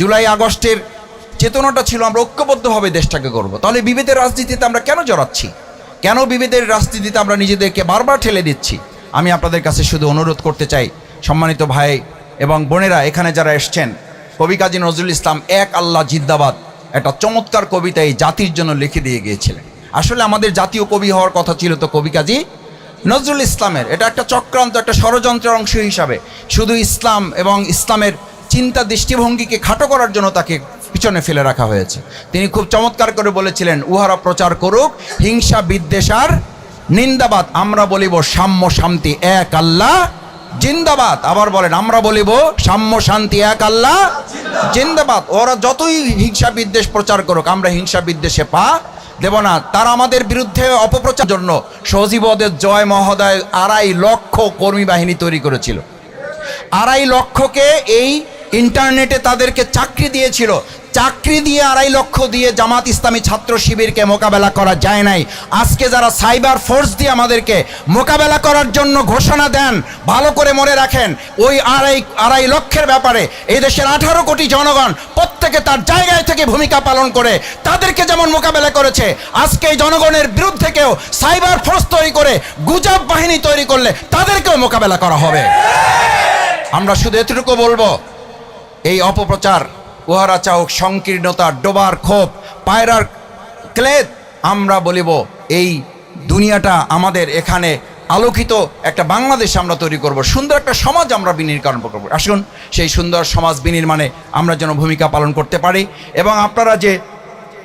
জুলাই আগস্টের চেতনাটা ছিল আমরা ঐক্যবদ্ধভাবে দেশটাকে করব। তাহলে বিভেদের রাজনীতিতে আমরা কেন জড়াচ্ছি? কেন বিভেদের রাজনীতিতে আমরা নিজেদেরকে বারবার ঠেলে দিচ্ছি? আমি আপনাদের কাছে শুধু অনুরোধ করতে চাই, সম্মানিত ভাই এবং বোনেরা, এখানে যারা এসছেন, কবি কাজী নজরুল ইসলাম এক আল্লাহ জিন্দাবাদ একটা চমৎকার কবিতা এই জাতির জন্য লিখে দিয়ে গিয়েছিলেন। আসলে আমাদের জাতীয় কবি হওয়ার কথা ছিল তো কবি কাজী নজরুল ইসলামের। এটা একটা চক্রান্ত, একটা ষড়যন্ত্রের অংশ হিসাবে শুধু ইসলাম এবং ইসলামের চিন্তা দৃষ্টিভঙ্গিকে খাটো করার জন্য তাকে পিছনে ফেলে রাখা হয়েছে। তিনি খুব চমৎকার করে বলেছিলেন, উহারা প্রচার করুক হিংসা বিদ্বেষার নিন্দাবাদ, আমরা বলিব সাম্য শান্তি এক আল্লাহ জিন্দাবাদ। আবার বলেন, আমরা বলিব সাম্য শান্তি এক আল্লাহ জিন্দাবাদ। ওরা যতই হিংসা বিদ্বেষ প্রচার করুক, আমরা হিংসা বিদ্বেষে পা দেব না। তারা আমাদের বিরুদ্ধে অপপ্রচার জন্য সজীবদের জয় মহোদয় 2.5 লক্ষ কর্মী বাহিনী তৈরি করেছিল। 2.5 লক্ষকে এই ইন্টারনেটে তাদেরকে চাকরি দিয়েছিল। চাকরি দিয়ে 2.5 লক্ষ দিয়ে জামাত ইসলামী ছাত্র শিবিরকে মোকাবেলা করা যায় নাই। আজকে যারা সাইবার ফোর্স দিয়ে আমাদেরকে মোকাবেলা করার জন্য ঘোষণা দেন, ভালো করে মনে রাখেন, ওই 2.5 লক্ষের ব্যাপারে এই দেশের 18 কোটি জনগণ প্রত্যেকে তার জায়গায় থেকে ভূমিকা পালন করে তাদেরকে যেমন মোকাবেলা করেছে, আজকে এই জনগণের বিরুদ্ধে কেউ সাইবার ফোর্স তৈরি করে গুজব বাহিনী তৈরি করলে তাদেরকেও মোকাবেলা করা হবে। আমরা শুধু এতটুকু বলবো, এই অপপ্রচার, উহারা চাওক সংকীর্ণতা, ডোবার ক্ষোভ, পায়রার ক্লেদ, আমরা বলিব এই দুনিয়াটা আমাদের এখানে আলোকিত একটা বাংলাদেশ আমরা তৈরি করব, সুন্দর একটা সমাজ আমরা বিনির্মাণ করব। আসুন সেই সুন্দর সমাজ বিনির্মাণে আমরা যেন ভূমিকা পালন করতে পারি। এবং আপনারা যে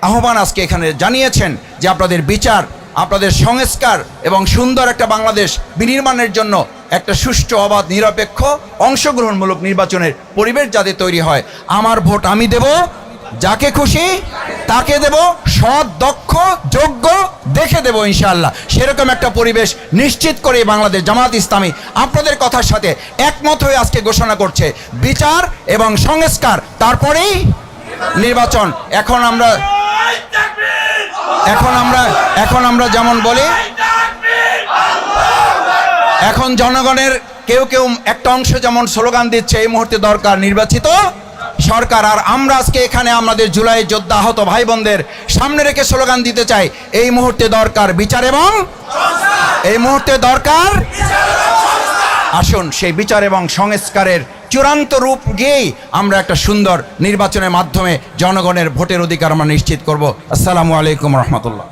আহ্বান আজকে এখানে জানিয়েছেন যে আপনাদের বিচার, আপনাদের সংস্কার এবং সুন্দর একটা বাংলাদেশ বিনির্মাণের জন্য একটা সুষ্ঠু, অবাধ, নিরপেক্ষ, অংশগ্রহণমূলক নির্বাচনের পরিবেশ যাতে তৈরি হয়। আমার ভোট আমি দেব, যাকে খুশি তাকে দেব, সৎ, দক্ষ, যোগ্য দেখে দেব ইনশাআল্লাহ। সেরকম একটা পরিবেশ নিশ্চিত করে বাংলাদেশ জামাত ইসলামী আপনাদের কথার সাথে একমত হয়ে আজকে ঘোষণা করছে বিচার এবং সংস্কার, তারপরেই নির্বাচন। এখন আমরা যেমন বলি, এখন জনগণের কেউ একটা অংশ যেমন স্লোগান দিচ্ছে, এই মুহূর্তে দরকার নির্বাচিত সরকার। আর আমরা আজকে এখানে আমাদের জুলাই যোদ্ধা আহত ভাই বোনদের সামনে রেখে স্লোগান দিতে চাই, এই মুহূর্তে দরকার বিচার এবং এই মুহূর্তে দরকার। আসুন সেই বিচার এবং সংস্কারের চূড়ান্ত রূপ গিয়েই আমরা একটা সুন্দর নির্বাচনের মাধ্যমে জনগণের ভোটের অধিকার আমরা নিশ্চিত করব। আসসালামু আলাইকুম রহমতুল্লাহ।